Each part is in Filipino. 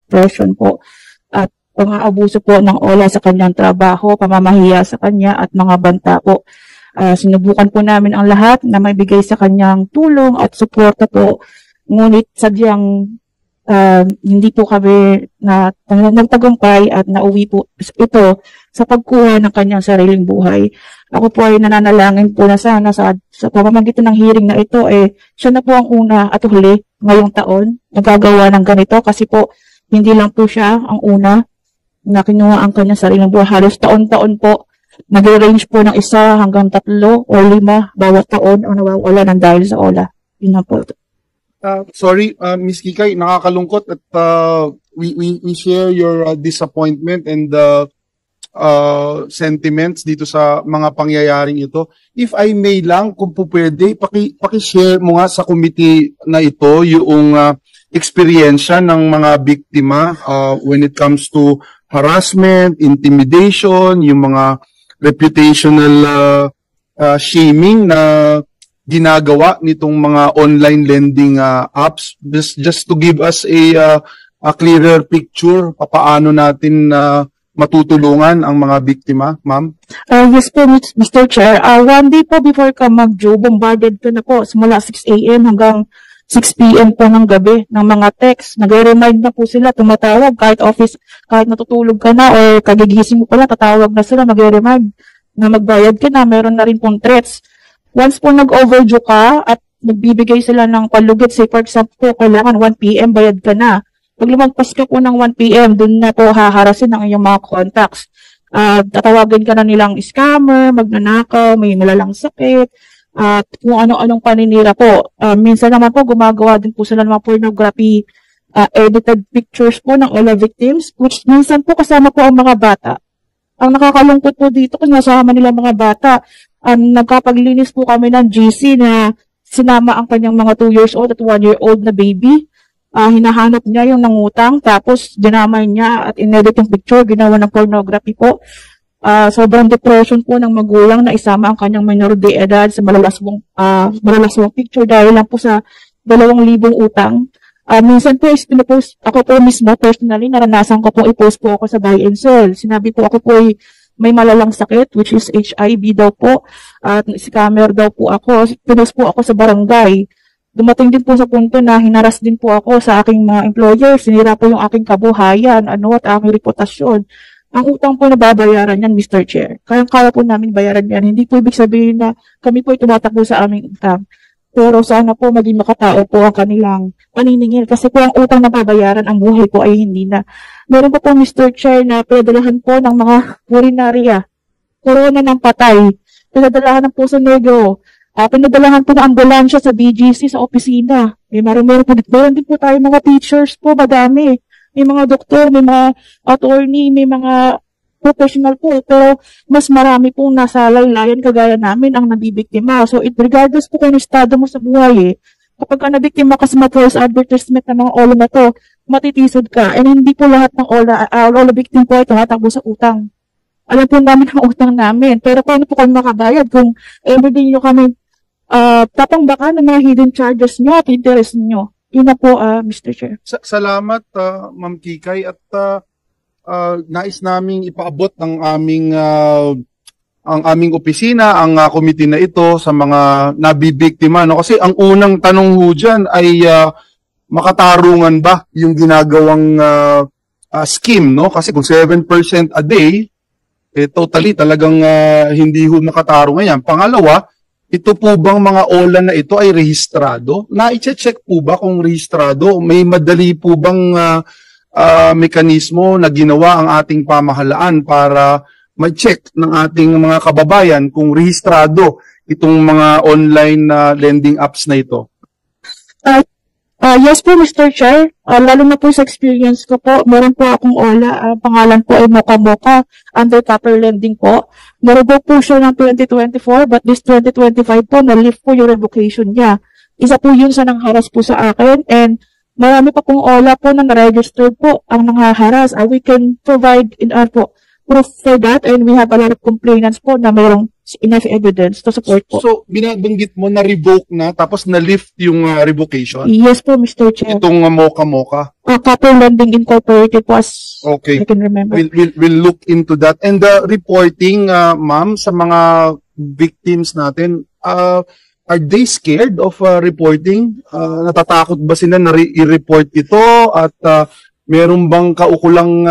depression po at pang-aabuso po ng OLA sa kanyang trabaho, pamamahiya sa kanya at mga banta po. Sinubukan po namin ang lahat na maibigay sa kanyang tulong at suporta po, ngunit sadyang hindi po kami nagtagumpay at nauwi po ito sa pagkuha ng kanyang sariling buhay. Ako po ay nananalangin po na sana sa pamamagitan ng hearing na ito, siya na po ang una at huli ngayong taon nagagawa ng ganito, kasi po hindi lang po siya ang una na kinuha ang kanyang sariling buhay. Halos taon-taon po nag-range po ng 1 hanggang 3 o 5 bawat taon ang nawawala ng dahil sa OLA. Yun na po. Sorry, Ms. Kikay, nakakalungkot at we share your disappointment and sentiments dito sa mga pangyayaring ito. If I may lang, kung po pwede, paki-share mo nga sa committee na ito yung eksperyensya ng mga biktima when it comes to harassment, intimidation, yung mga reputational shaming na ginagawa nitong mga online lending apps, just to give us a clearer picture paano natin matutulungan ang mga biktima, ma'am? Yes po, Mr. Chair. One day po before ka mag-due, bombarded ka na po simula 6 a.m. hanggang 6 p.m. po ng gabi ng mga text. Nag-remind na po sila, tumatawag kahit office, kahit natutulog ka na or kagigising mo pala, tatawag na sila, nag-remind na magbayad ka na. Meron na rin pong threats. Once po nag-overdue ka at nagbibigay sila ng palugit, say for example, kailangan 1 p.m. bayad ka na. Pag lumagpas ka po ng 1 p.m., dun na po haharasin ang iyong mga contacts. Tatawagin ka na nilang scammer, magnanakaw, may malalang sakit, at kung ano-anong paninira po. Minsan naman po, gumagawa din po sila ng mga pornography, edited pictures po ng all victims, which minsan po kasama po ang mga bata. Ang nakakalungkot po dito, kasi nasama nila mga bata, nagkapaglinis po kami ng GC na sinama ang kanyang mga 2 years old at 1 year old na baby. Hinahanap niya yung nangutang, tapos dinamay niya at inedit yung picture, ginawa ng pornography po. Sobrang depression po ng magulang na isama ang kanyang minor de edad sa malalaswang picture dahil lang po sa 2,000 utang. Minsan po, ako po mismo, personally, naranasan ko po i-post po ako sa buy and sell. Sinabi po ako po may malalang sakit, which is HIV daw po, at scammer daw po ako. Pinost po ako sa barangay. Dumating din po sa punto na hinaras din po ako sa aking mga employers. Sinira po yung aking kabuhayan, at aking reputasyon. Ang utang po na babayaran yan, Mr. Chair. Kaya po namin bayaran yan. Hindi po ibig sabihin na kami po ay tumatakbo sa aming utang. Pero sana po maging makatao po ang kanilang paniningil. Kasi po ang utang na babayaran, ang buhay po ay hindi na. Meron po Mr. Chair, na pinadalahan po ng mga urinarya. Corona ng patay. Pinadalahan ng Puso Negro. Pinadalahan po ng ambulansya sa BGC sa opisina. Meron din po tayo mga teachers po, madami. May mga doktor, may mga attorney, may mga professional po, pero mas marami pong nasa laylayan kagaya namin ang nabibiktima. So, regardless po kung estado mo sa buhay, kapag ka nabiktima ka sa mga false advertisement ng mga OLA na to, matitisod ka. And hindi po lahat ng OLA victim po ay tumatakbo sa utang. Alam po namin ang utang namin, pero paano po kami makabayad kung everyday nyo kami tapang baka ng mga hidden charges nyo at interest nyo? Yun na po, Mr. Chair. Salamat, Ma'am Kikay, at nais naming ipaabot ang aming opisina, ang committee na ito sa mga nabibiktima, no? Kasi ang unang tanong ho dyan ay makatarungan ba yung ginagawang scheme, no? Kasi kung 7% a day, totally talagang hindi ho makatarungan yan. Pangalawa, ito po bang mga OLA na ito ay rehistrado? Na-check po ba kung rehistrado? May madali po bang mekanismo na ginawa ang ating pamahalaan para ma-check ng ating mga kababayan kung rehistrado itong mga online lending apps na ito? Yes po, Mr. Chair. Lalo na po sa experience ko po, meron po akong OLA, pangalan po ay Mocha Mocha, under Copper Lending po. Meron po siya ng 2024, but this 2025 po, na-lift po yung revocation niya. Isa po yun sa nangharas po sa akin, and marami pa pong OLA po na na-registered po ang nanghaharas. We can provide proof for that and we have a lot of complainants po na mayroong enough evidence to support po. So, binabanggit mo na revoke na, tapos na-lift yung revocation? Yes po, Mr. Chair. Itong Mocha-Mocha? Capital Lending Incorporated po as Okay. I can remember. We'll look into that. And the reporting, ma'am, sa mga victims natin, are they scared of reporting? Natatakot ba sila na i-report ito? At meron bang kaukulang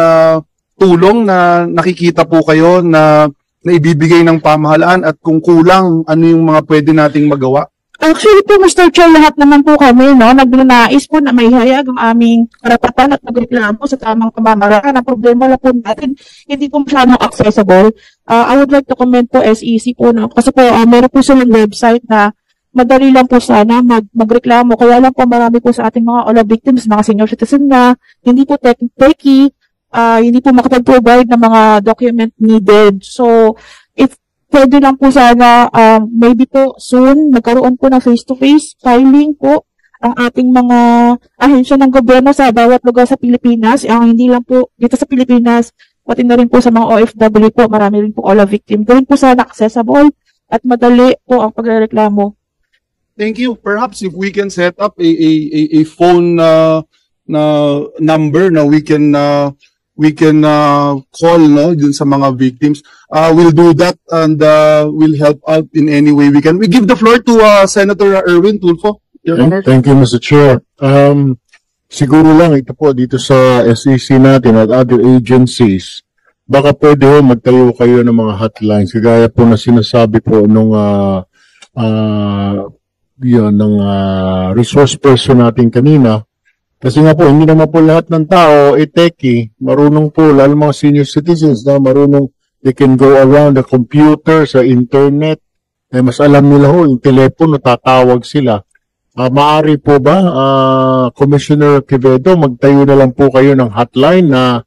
tulong na nakikita po kayo na ibibigay ng pamahalaan? At kung kulang, ano yung mga pwede nating magawa? Actually po, Mr. Chair, lahat naman po kami, no, nagnanais po na may hayag ang aming karapatan at magreklamo sa tamang pamamaraan. Ang problema lang po natin, hindi po masyadong accessible. I would like to commend po SEC po, no, kasi po meron po silang website na madali lang po sana magreklamo. Kaya lang po marami po sa ating mga OLA victims, mga senior citizen na hindi po techie, hindi po makapag-provide ng mga document needed. So, if pwede lang po sana, maybe po soon, magkaroon po ng face-to-face filing po ang ating mga ahensya ng gobyerno sa bawat lugar sa Pilipinas. Ang hindi lang po dito sa Pilipinas, pati na rin po sa mga OFW po, marami rin po OLA victim. Gawin po sana accessible at madali po ang pagreklamo. Thank you. Perhaps if we can set up a phone na number na we can call, no, dun sa mga victims. We'll do that and we'll help out in any way we can. We give the floor to Senator Erwin Tulfo. Your Honor. Thank you, Mr. Chair. Siguro lang ito po dito sa SEC natin at other agencies, baka pwede ho magtayo kayo ng mga hotlines kagaya po na sinasabi po nung ng resource person natin kanina. Kasi nga po, hindi naman po lahat ng tao, techie, marunong po, lalo mga senior citizens na marunong, they can go around the computer, sa internet, mas alam nila ho, yung telepono, tatawag sila. Maaari po ba, Commissioner Quevedo, magtayo na lang po kayo ng hotline na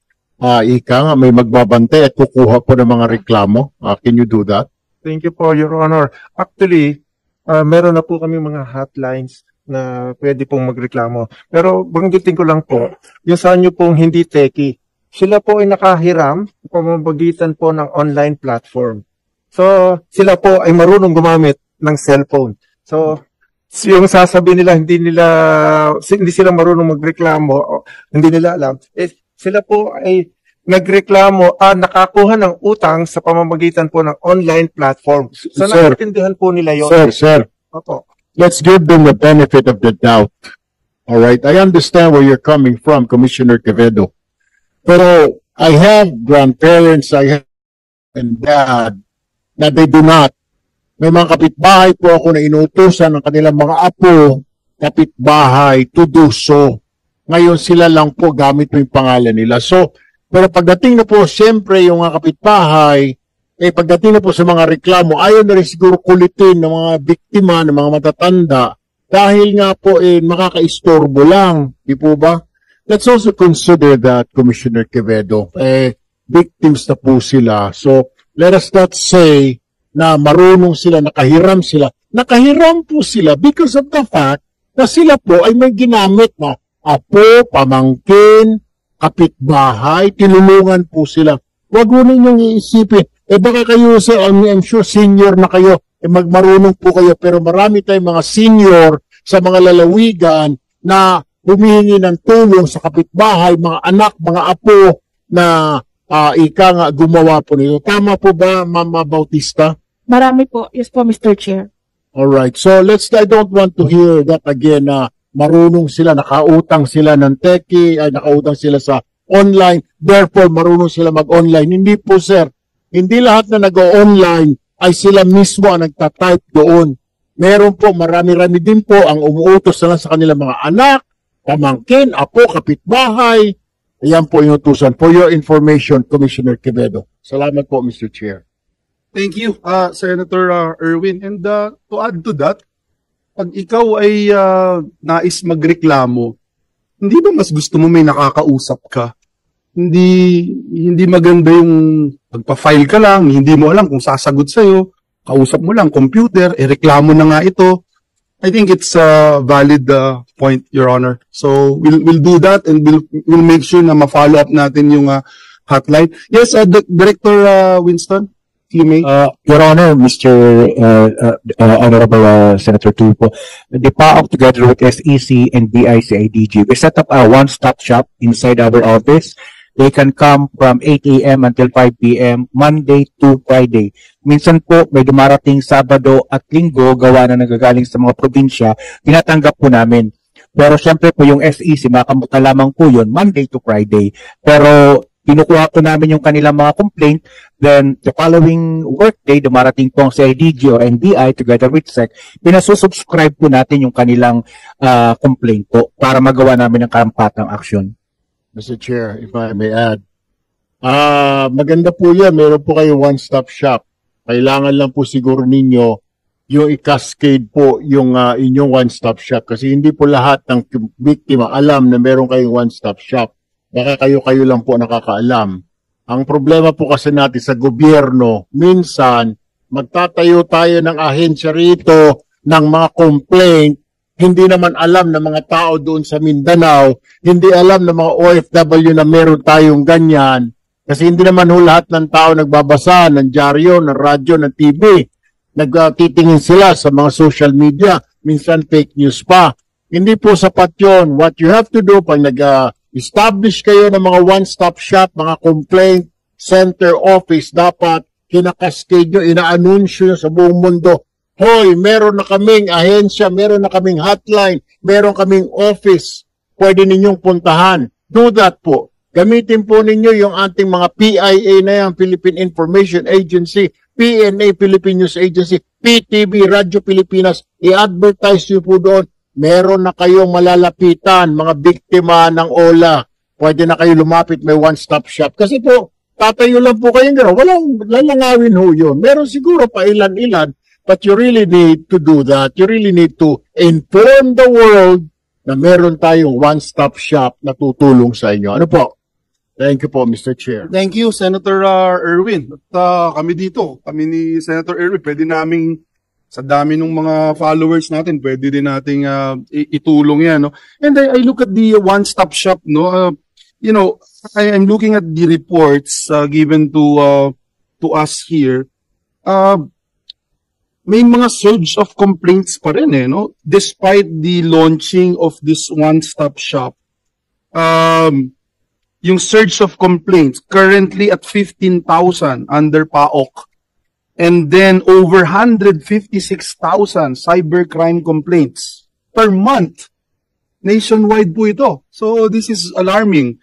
ika nga, may magbabantay at kukuha po ng mga reklamo. Can you do that? Thank you po, Your Honor. Actually, meron na po kami mga hotlines na pwede pong magreklamo. Pero banggitin ko lang po, yung sa inyo pong hindi techie, sila po ay nakahiram pamamagitan po ng online platform. So, sila po ay marunong gumamit ng cellphone. So, yung sasabihin nila, hindi sila marunong magreklamo, hindi nila alam, sila po ay nagreklamo, nakakuha ng utang sa pamamagitan po ng online platform. So, naiintindihan po nila yun. Sir. Opo. Let's give them the benefit of the doubt. All right? I understand where you're coming from, Commissioner Quevedo. Pero I have grandparents, I have and dad na they do not. May mga kapitbahay po ako na inutusan ng kanilang mga apo, kapitbahay, to do so. Ngayon sila lang po gamit mo yung pangalan nila. So, pero pagdating na po, siyempre yung mga kapitbahay, pagdating na po sa mga reklamo, ayaw na rin siguro kulitin ng mga biktima, ng mga matatanda, dahil nga po makakaistorbo lang. Di po ba? Let's also consider that, Commissioner Quevedo. Victims na po sila. So, let us not say na marunong sila, nakahiram sila. Nakahiram po sila because of the fact na sila po ay may ginamit na apo, pamangkin, kapitbahay, tinulungan po sila. Huwag mo ninyong iisipin, baka kayo, sir, I'm sure senior na kayo, magmarunong po kayo, pero marami tayong mga senior sa mga lalawigan na humihingi ng tulong sa kapitbahay, mga anak, mga apo na ika nga gumawa po nito. Tama po ba, Ma'am Bautista? Marami po. Yes po, Mr. Chair. Alright, so I don't want to hear that again na marunong sila, nakautang sila ng techie, ay nakautang sila sa online, therefore marunong sila mag-online. Hindi po, sir. Hindi lahat na nag-online ay sila mismo ang nagtatype doon. Meron po, marami-rami din po ang umuutos na lang sa kanilang mga anak, pamangkin, apo, kapitbahay. Ayan po yung utusan. For your information, Commissioner Quevedo. Salamat po, Mr. Chair. Thank you, Senator Erwin. And to add to that, pag ikaw ay nais magreklamo, hindi ba mas gusto mo may nakakausap ka? Hindi maganda yung pagpa-file ka lang, hindi mo alam kung sasagot sa'yo, kausap mo lang, computer, reklamo na nga ito. I think it's a valid point, Your Honor. So we'll do that and we'll make sure na ma-follow up natin yung hotline. Yes, Director Winston, you may. Your Honor, Mr. Honorable Senator Tulfo, the PAOK together with SEC and BICIDG, we set up a one-stop shop inside our office. They can come from 8 a.m. until 5 p.m. Monday to Friday. Minsan po may dumarating Sabado at Linggo gawa na nagagaling sa mga probinsya, tinatanggap po namin. Pero syempre po yung SEC, makamuta lamang po yun Monday to Friday. Pero kinukuha po namin yung kanilang mga complaint, then the following workday, dumarating po ang CIDG o NBI together with SEC, pinasusubscribe po natin yung kanilang complaint po para magawa namin ng karampatang aksyon. Mr. Chair, if I may add. Maganda po yan. Meron po kayo one-stop shop. Kailangan lang po siguro ninyo yung i-cascade po yung inyong one-stop shop. Kasi hindi po lahat ng biktima alam na meron kayong one-stop shop. Baka kayo lang po nakakaalam. Ang problema po kasi natin sa gobyerno, minsan magtatayo tayo ng ahensya rito ng mga complaint. Hindi naman alam ng mga tao doon sa Mindanao, hindi alam ng mga OFW na meron tayong ganyan. Kasi hindi naman lahat ng tao nagbabasa ng dyaryo, ng radyo, ng TV. Nagtitingin sila sa mga social media, minsan fake news pa. Hindi po sapat yun. What you have to do pag nag-establish kayo ng mga one-stop shop, mga complaint center office, dapat kinakascade nyo, ina-anunsyo nyo sa buong mundo. Hoy, meron na kaming ahensya, meron na kaming hotline, meron kaming office. Pwede ninyong puntahan. Do that po. Gamitin po ninyo yung ating mga PIA na yan, Philippine Information Agency, PNA, Philippine News Agency, PTV, Radyo Pilipinas. I-advertise nyo po doon. Meron na kayong malalapitan, mga biktima ng OLA. Pwede na kayo lumapit, may one-stop shop. Kasi po, tatayo lang po kayong gano'n. Walang lalangawin ho yun. Meron siguro pa ilan-ilan. But you really need to do that. You really need to inform the world na meron tayong one-stop shop na tutulong sa inyo. Ano po? Thank you po, Mr. Chair. Thank you, Senator Erwin. At kami ni Senator Erwin, pwede naming, sa dami ng mga followers natin, pwede din nating itulong yan. No? And I look at the one-stop shop, no? You know, I'm looking at the reports given to us here. May mga surge of complaints pa rin no? Despite the launching of this one-stop shop. Yung surge of complaints currently at 15,000 under PAOK. And then over 156,000 cybercrime complaints per month. Nationwide po ito. So this is alarming.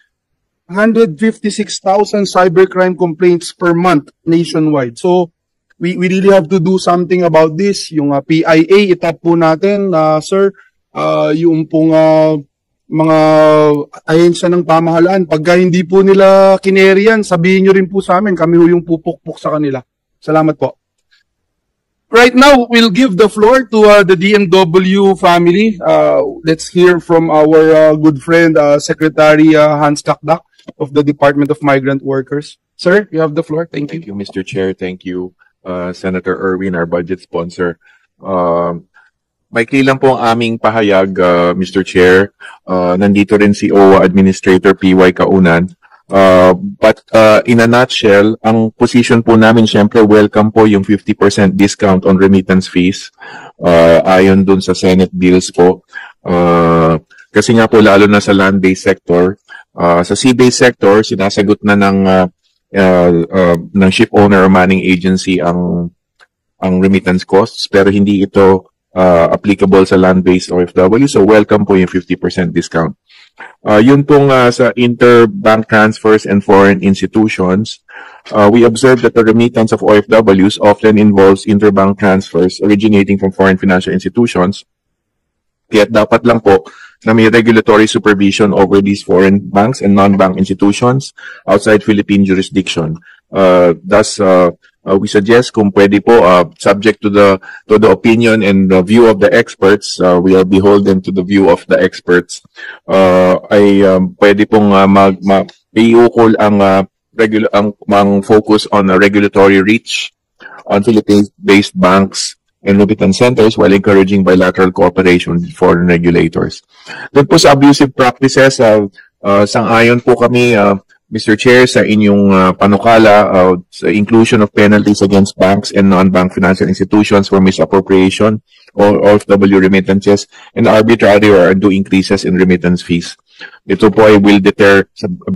156,000 cybercrime complaints per month nationwide. So we really have to do something about this. Yung PIA, itap po natin, sir, yung pong mga ahensya ng pamahalaan. Pagka hindi po nila kinerian, sabihin nyo rin po sa amin, kami yung pupukpuk sa kanila. Salamat po. Right now, we'll give the floor to the DMW family. Let's hear from our good friend, Secretary Hans Kakdak of the Department of Migrant Workers. Sir, you have the floor. Thank you. Thank you, Mr. Chair. Thank you. Senator Erwin, our budget sponsor. Maikli lang po ang aming pahayag, Mr. Chair. Nandito rin si OWA Administrator PY Kaunan. But in a nutshell, ang position po namin, syempre, welcome po yung 50% discount on remittance fees. Ayon dun sa Senate bills po. Kasi nga po, lalo na sa land-based sector. Sa sea-based sector, sinasagot na ng ship owner or manning agency ang remittance costs, pero hindi ito applicable sa land-based OFW. So welcome po yung 50% discount. Yun pong sa interbank transfers and foreign institutions, we observe that the remittance of OFWs often involves interbank transfers originating from foreign financial institutions. Kaya dapat lang po na may regulatory supervision over these foreign banks and non-bank institutions outside Philippine jurisdiction. Thus, we suggest kung pwede po, subject to the opinion and the view of the experts, we are beholden to the view of the experts, ay pwede pong iukol ang focus on a regulatory reach on Philippine-based banks and remittance centers while encouraging bilateral cooperation with foreign regulators. Doon po sa abusive practices, sang-ayon po kami Mr. Chair, sa inyong panukala sa inclusion of penalties against banks and non-bank financial institutions for misappropriation or OFW remittances and arbitrary or undue increases in remittance fees. Ito po ay will deter sa